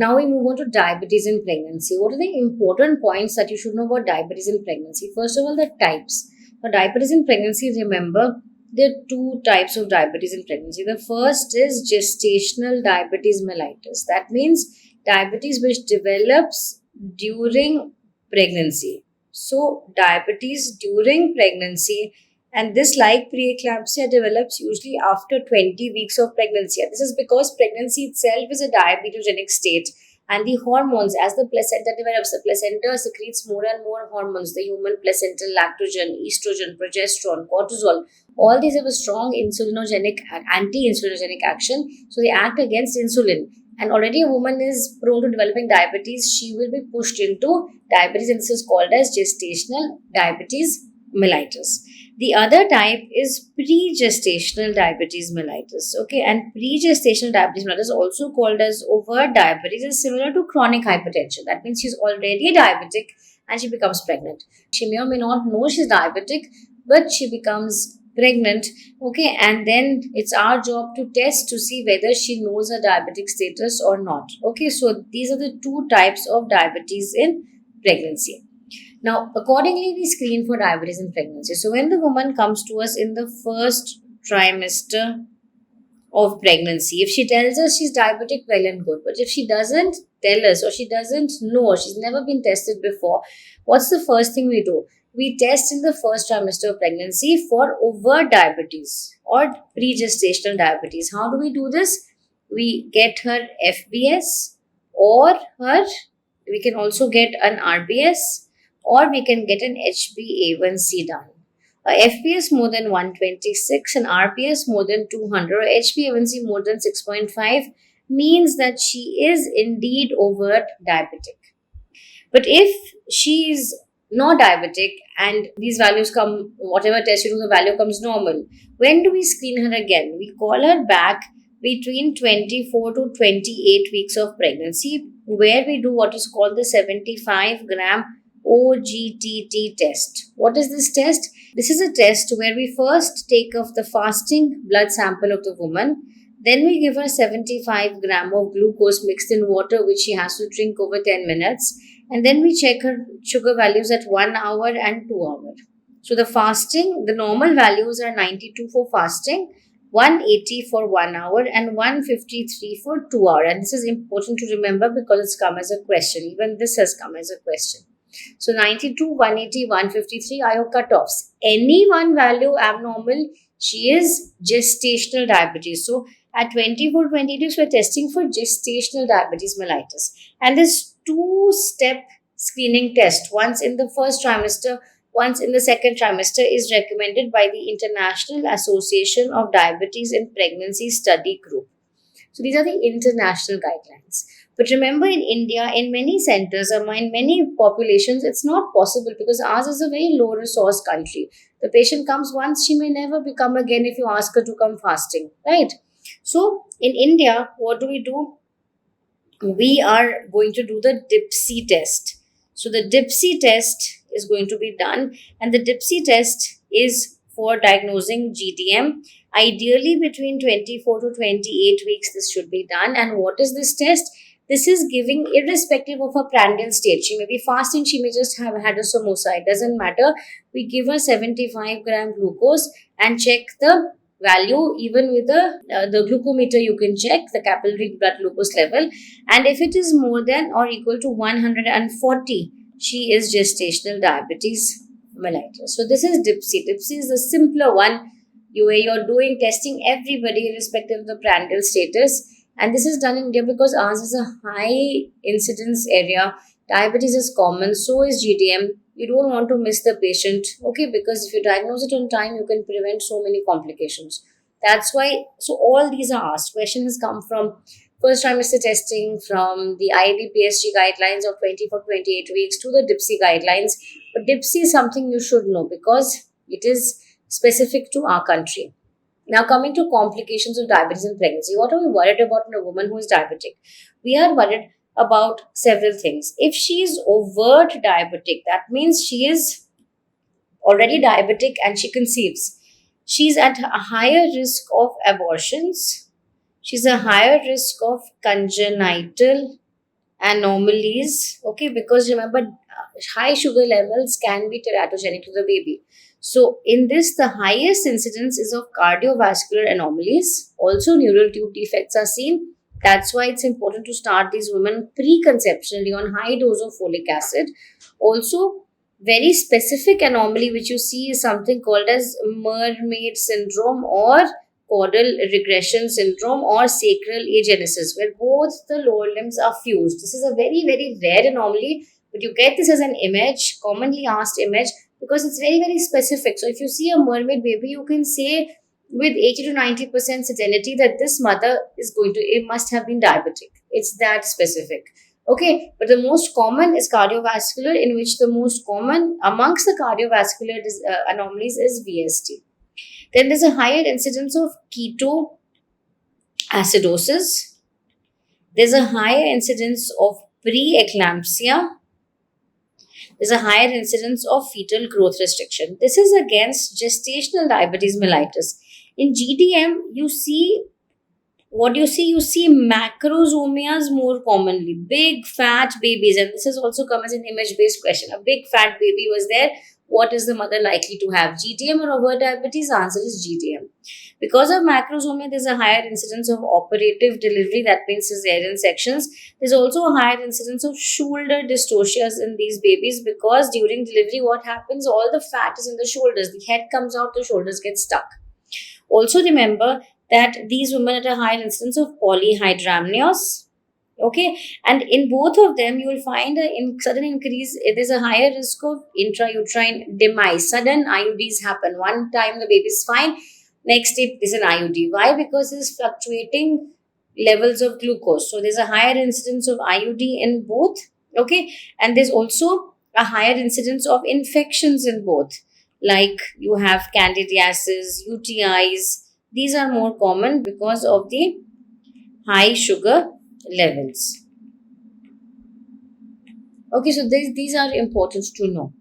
Now we move on to diabetes in pregnancy. What are the important points that you should know about diabetes in pregnancy? First of all, the types. For diabetes in pregnancy, remember there are two types of diabetes in pregnancy. The first is gestational diabetes mellitus. That means diabetes which develops during pregnancy. So, diabetes during pregnancy, and this, like preeclampsia, develops usually after 20 weeks of pregnancy. And this is because pregnancy itself is a diabetogenic state, and the hormones, as the placenta develops, the placenta secretes more and more hormones, the human placental lactogen, estrogen, progesterone, cortisol. All these have a strong insulinogenic, anti-insulinogenic action, so they act against insulin. And already a woman is prone to developing diabetes, she will be pushed into diabetes, and this is called as gestational diabetes mellitus. The other type is pre-gestational diabetes mellitus. Okay, and pre-gestational diabetes mellitus, also called as overt diabetes, is similar to chronic hypertension. That means she's already diabetic and she becomes pregnant. She may or may not know she's diabetic, but she becomes pregnant. Okay, and then it's our job to test to see whether she knows her diabetic status or not. Okay, so these are the two types of diabetes in pregnancy. Now, accordingly, we screen for diabetes in pregnancy. So, when the woman comes to us in the first trimester of pregnancy, if she tells us she's diabetic, well and good. But if she doesn't tell us, or she doesn't know, or she's never been tested before, what's the first thing we do? We test in the first trimester of pregnancy for overt diabetes or pre-gestational diabetes. How do we do this? We get her FBS, or we can also get an RBS, or we can get an HbA1c done. A FBS more than 126 and RBS more than 200, or HbA1c more than 6.5 means that she is indeed overt diabetic. But if she is not diabetic and these values come, whatever test you do, the value comes normal, when do we screen her again? We call her back between 24 to 28 weeks of pregnancy, where we do what is called the 75 gram OGTT test. What is this test? This is a test where we first take off the fasting blood sample of the woman. Then we give her 75 gram of glucose mixed in water, which she has to drink over 10 minutes. And then we check her sugar values at 1 hour and 2 hours. So the fasting, the normal values are 92 for fasting, 180 for 1 hour, and 153 for 2 hours. And this is important to remember because it's come as a question. Even this has come as a question. So 92, 180, 153 are your cutoffs. Any one value abnormal, she is gestational diabetes. So at 24, 28 weeks, we're testing for gestational diabetes mellitus. And this two-step screening test, once in the first trimester, once in the second trimester, is recommended by the International Association of Diabetes in Pregnancy Study Group. So these are the international guidelines. But remember, in India, in many centers, or in many populations, it's not possible because ours is a very low resource country. The patient comes once, she may never become again if you ask her to come fasting, right? So in India, what do? We are going to do the DIPSI test. So the DIPSI test is going to be done, and the DIPSI test is for diagnosing GTM. Ideally, between 24 to 28 weeks, this should be done. And what is this test? This is giving, irrespective of her prandial state. She may be fasting, she may just have had a samosa. It doesn't matter. We give her 75 gram glucose and check the value. Even with the glucometer, you can check the capillary blood glucose level. And if it is more than or equal to 140, she is gestational diabetes mellitus. So this is DIPSI. DIPSI is the simpler one. You're doing testing everybody irrespective of the prandial status. And this is done in India because ours is a high incidence area. Diabetes is common, so is GTM. You don't want to miss the patient, okay? Because if you diagnose it on time, you can prevent so many complications. That's why, so all these are asked. Question has come from first trimester testing, from the IAD-PSG guidelines of 24, 28 weeks to the DIPSI guidelines. But DIPSI is something you should know because it is specific to our country. Now, coming to complications of diabetes in pregnancy, what are we worried about in a woman who is diabetic? We are worried about several things. If she is overt diabetic, that means she is already diabetic and she conceives. She's at a higher risk of abortions. She's a higher risk of congenital anomalies, okay, because remember, high sugar levels can be teratogenic to the baby. So in this, the highest incidence is of cardiovascular anomalies. Also neural tube defects are seen. That's why it's important to start these women preconceptionally on high dose of folic acid. Also, very specific anomaly which you see is something called as mermaid syndrome or caudal regression syndrome or sacral agenesis, where both the lower limbs are fused. This is a very, very rare anomaly, but you get this as an image, commonly asked image, because it's very, very specific. So if you see a mermaid baby, you can say with 80 to 90% certainty that this mother is going to, it must have been diabetic. It's that specific. Okay, but the most common is cardiovascular, in which the most common amongst the cardiovascular anomalies is VSD. Then there's a higher incidence of ketoacidosis. There's a higher incidence of preeclampsia. There's a higher incidence of fetal growth restriction. This is against gestational diabetes mellitus. In GDM, you see macrosomias more commonly, big fat babies, and this has also come as an image based question. A big fat baby was there. What is the mother likely to have, GDM or overt diabetes? Answer is GDM. Because of macrosomia, there's a higher incidence of operative delivery, that means cesarean sections. There's also a higher incidence of shoulder dystocias in these babies, because during delivery, what happens? All the fat is in the shoulders, the head comes out, the shoulders get stuck. Also remember that these women at a higher incidence of polyhydramnios. Okay, and in both of them, you will find a sudden increase. There's a higher risk of intrauterine demise. Sudden IUDs happen. One time the baby is fine, next day there's an IUD. Why? Because there's fluctuating levels of glucose. So there's a higher incidence of IUD in both. Okay, and there's also a higher incidence of infections in both, like you have candidiasis, UTIs. These are more common because of the high sugar levels. Okay, so these are important to know.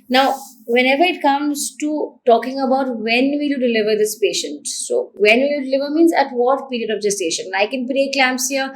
Now, whenever it comes to talking about when will you deliver this patient, so when will you deliver means at what period of gestation. Like in preeclampsia,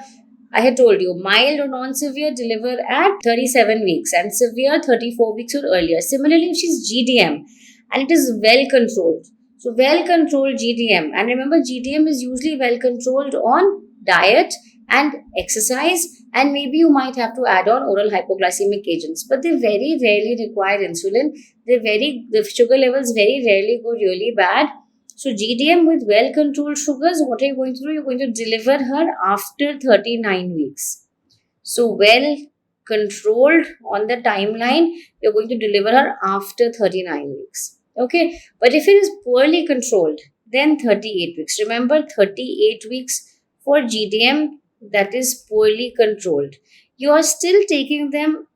I had told you mild or non-severe deliver at 37 weeks and severe 34 weeks or earlier. Similarly, if she's GDM and it is well controlled, so well controlled GDM, and remember GDM is usually well controlled on diet and exercise, and maybe you might have to add on oral hypoglycemic agents, but they very rarely require insulin. The sugar levels very rarely go really bad. So GDM with well controlled sugars, what are you going to do? You're going to deliver her after 39 weeks. So well controlled on the timeline, you're going to deliver her after 39 weeks. Okay, but if it is poorly controlled, then 38 weeks. Remember, 38 weeks for GDM, that is poorly controlled. You are still taking them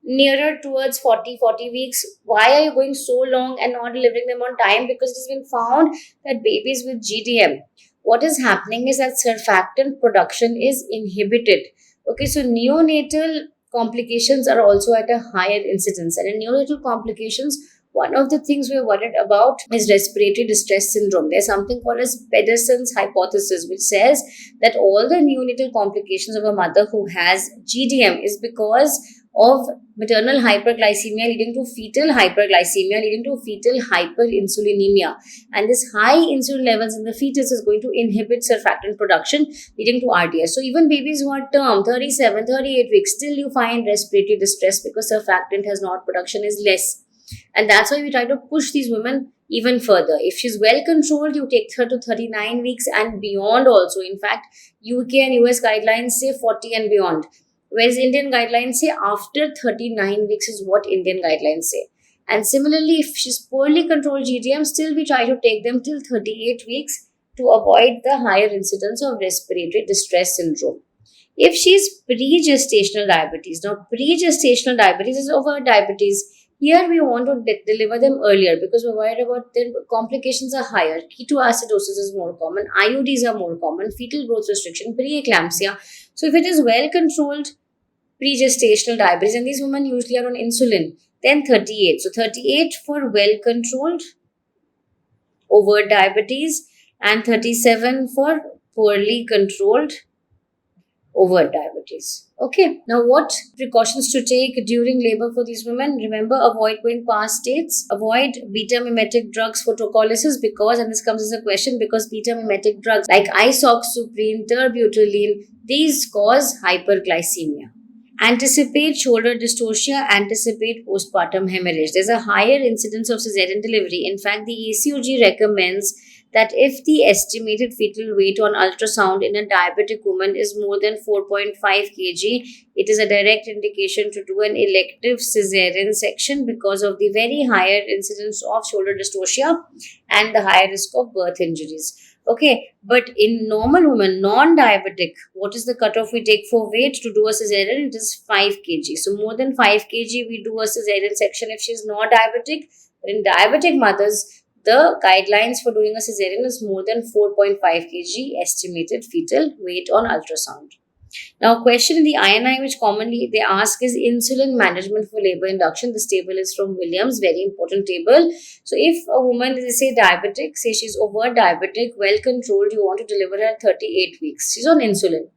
nearer towards 40 weeks. Why are you going so long and not delivering them on time? Because it has been found that babies with GDM, what is happening is that surfactant production is inhibited. Okay, so neonatal complications are also at a higher incidence, and in neonatal complications, one of the things we're worried about is respiratory distress syndrome. There's something called as Pedersen's hypothesis, which says that all the neonatal complications of a mother who has GDM is because of maternal hyperglycemia leading to fetal hyperglycemia leading to fetal hyperinsulinemia, and this high insulin levels in the fetus is going to inhibit surfactant production leading to RDS. So even babies who are term 37 38 weeks, still you find respiratory distress because surfactant has not production is less, and that's why we try to push these women even further. If she's well controlled, you take her to 39 weeks and beyond also. In fact, UK and US guidelines say 40 and beyond, whereas Indian guidelines say after 39 weeks is what Indian guidelines say. And similarly, if she's poorly controlled GDM, still we try to take them till 38 weeks to avoid the higher incidence of respiratory distress syndrome. If she's pre-gestational diabetes, now pre-gestational diabetes is over diabetes. Here we want to deliver them earlier because we're worried about their complications are higher. Ketoacidosis is more common, IUDs are more common, fetal growth restriction, preeclampsia. So if it is well controlled pre-gestational diabetes, and these women usually are on insulin, then 38. So 38 for well controlled overt diabetes and 37 for poorly controlled overt diabetes. Okay, now what precautions to take during labor for these women? Remember, avoid going past states, avoid beta mimetic drugs for tocolysis because, and this comes as a question, because beta mimetic drugs like isoxsuprine, terbutaline, these cause hyperglycemia. Anticipate shoulder dystocia, anticipate postpartum hemorrhage. There's a higher incidence of cesarean delivery. In fact, the ACOG recommends that if the estimated fetal weight on ultrasound in a diabetic woman is more than 4.5 kg, it is a direct indication to do an elective cesarean section because of the very higher incidence of shoulder dystocia and the higher risk of birth injuries. Okay, but in normal women, non-diabetic, what is the cutoff we take for weight to do a cesarean? It is 5 kg. So more than 5 kg, we do a cesarean section if she is not diabetic. But in diabetic mothers, the guidelines for doing a cesarean is more than 4.5 kg estimated fetal weight on ultrasound. Now, a question in the INI which commonly they ask is insulin management for labor induction. This table is from Williams, very important table. So, if a woman is, say, diabetic, say she's over diabetic, well controlled, you want to deliver her at 38 weeks, she's on insulin.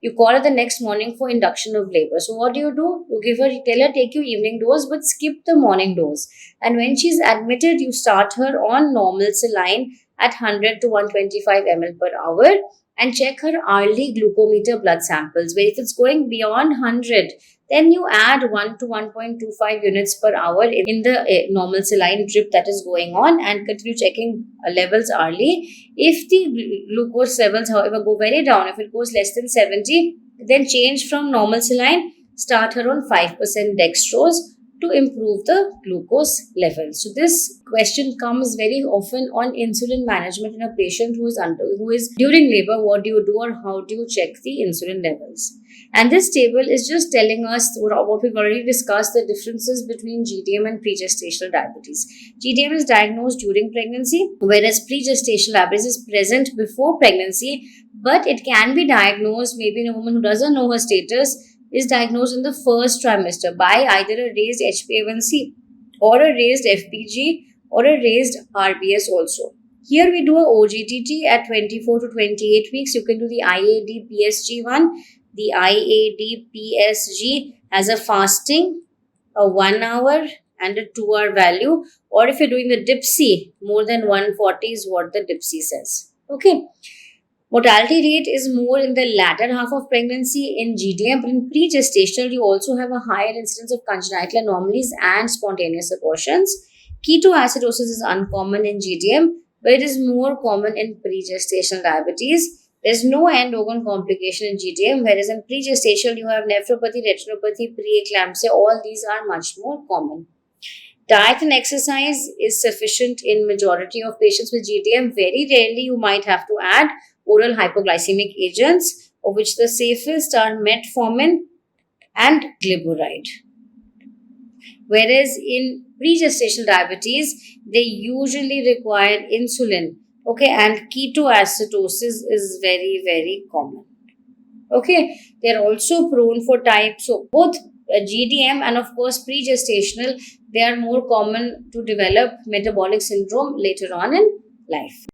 You call her the next morning for induction of labor. So, what do? You give her, tell her, take your evening dose, but skip the morning dose. And when she's admitted, you start her on normal saline at 100 to 125 ml per hour and check her hourly glucometer blood samples. Where if it's going beyond 100, then you add 1 to 1.25 units per hour in the normal saline drip that is going on and continue checking levels hourly. If the glucose levels, however, go very down, if it goes less than 70, then change from normal saline, start her on 5% dextrose to improve the glucose level. So this question comes very often on insulin management in a patient who is during labor. What do you do or how do you check the insulin levels? And this table is just telling us what we've already discussed, the differences between GDM and pregestational diabetes. GDM is diagnosed during pregnancy, whereas pregestational diabetes is present before pregnancy, but it can be diagnosed maybe in a woman who doesn't know her status, is diagnosed in the first trimester by either a raised HbA1c or a raised FPG or a raised RBS also. Here we do a OGTT at 24 to 28 weeks. You can do the IAD-PSG one. The IAD-PSG has a fasting, a 1 hour and a 2 hour value. Or if you're doing the DIPSI, more than 140 is what the DIPSI says. Okay. Mortality rate is more in the latter half of pregnancy in GDM, but in pregestational, you also have a higher incidence of congenital anomalies and spontaneous abortions. Ketoacidosis is uncommon in GDM, but it is more common in pregestational diabetes. There is no end organ complication in GDM, whereas in pregestational, you have nephropathy, retinopathy, preeclampsia. All these are much more common. Diet and exercise is sufficient in majority of patients with GDM. Very rarely you might have to add oral hypoglycemic agents, of which the safest are metformin and glyburide. Whereas in pregestational diabetes, they usually require insulin. Okay, and ketoacidosis is very, very common. Okay, they are also prone for type. So both GDM and of course pregestational, they are more common to develop metabolic syndrome later on in life.